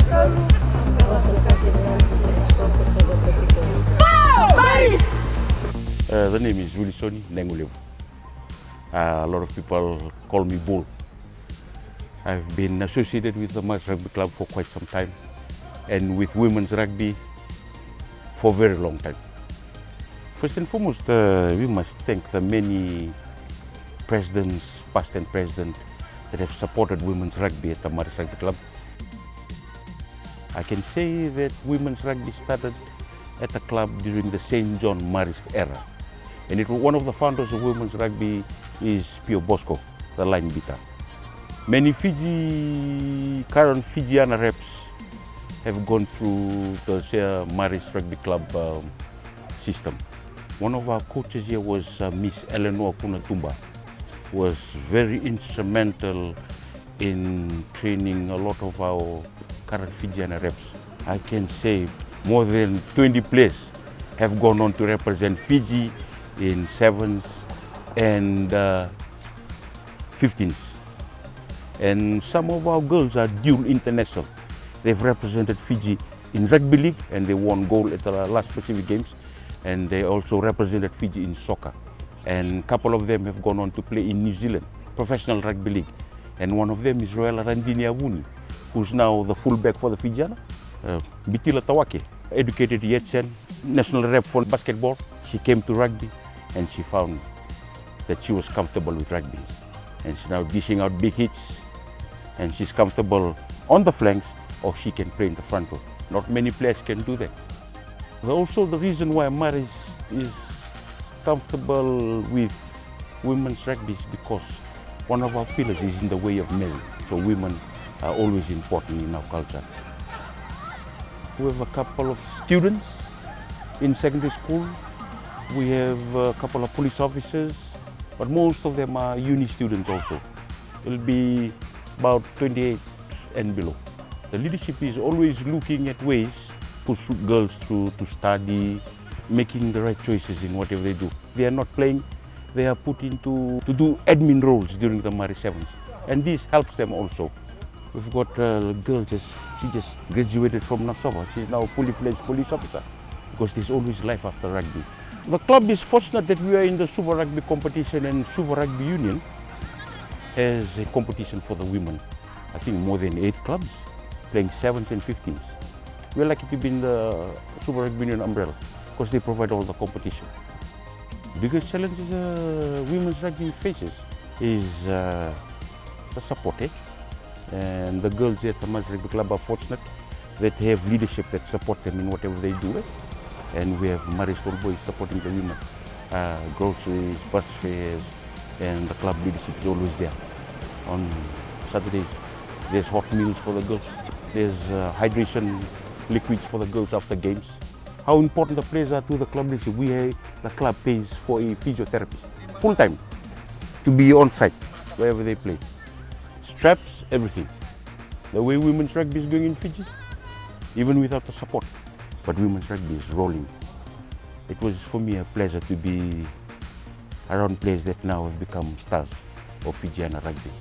Marist! The name is Wilsoni Nengulevu. A lot of people call me Bull. I've been associated with the Marist Rugby Club for quite some time and with women's rugby for a very long time. First and foremost, we must thank the many presidents, past and present, that have supported women's rugby at the Marist Rugby Club. I can say that women's rugby started at the club during the St. John Marist era. And one of the founders of women's rugby is Bosco, the line beater. Many current Fijian reps have gone through the Marist Rugby Club system. One of our coaches here was Miss Eleanor Kunatumba, was very instrumental in training a lot of our current Fijian reps. I can say more than 20 players have gone on to represent Fiji in 7s and 15s. And some of our girls are dual international. They've represented Fiji in Rugby League and they won gold at the last Pacific Games. And they also represented Fiji in soccer. And a couple of them have gone on to play in New Zealand, Professional Rugby League. And one of them is Royal Randini Avuni, who's now the fullback for the Fijian. Bitila Tawake, educated Yetsen, national rep for basketball. She came to rugby and she found that she was comfortable with rugby. And she's now dishing out big hits and she's comfortable on the flanks or she can play in the front row. Not many players can do that. Also the reason why Marist is comfortable with women's rugby is because one of our pillars is in the way of marriage. So women are always important in our culture. We have a couple of students in secondary school. We have a couple of police officers, but most of them are uni students also. It'll be about 28 and below. The leadership is always looking at ways to push girls to study, making the right choices in whatever they do. They are not playing, they are put into to do admin roles during the Marist Sevens. And this helps them also. We've got a girl, she just graduated from Nassau. She's now a fully fledged police officer because there's always life after rugby. The club is fortunate that we are in the Super Rugby competition and Super Rugby Union has a competition for the women. I think more than 8 clubs playing 7s and 15s. We're lucky to be in the Super Rugby Union umbrella because they provide all the competition. The biggest challenge women's rugby faces is the support. And the girls here at the Marist Rugby Club are fortunate that they have leadership that support them in whatever they do. And we have Marist All Boys supporting the women. Groceries, bus fares, and the club leadership is always there. On Saturdays, there's hot meals for the girls. There's hydration liquids for the girls after games. How important the players are to the club leadership. The club pays for a physiotherapist, full time, to be on site wherever they play. Straps, everything. The way women's rugby is going in Fiji, even without the support. But women's rugby is rolling. It was for me a pleasure to be around players that now have become stars of Fijian rugby.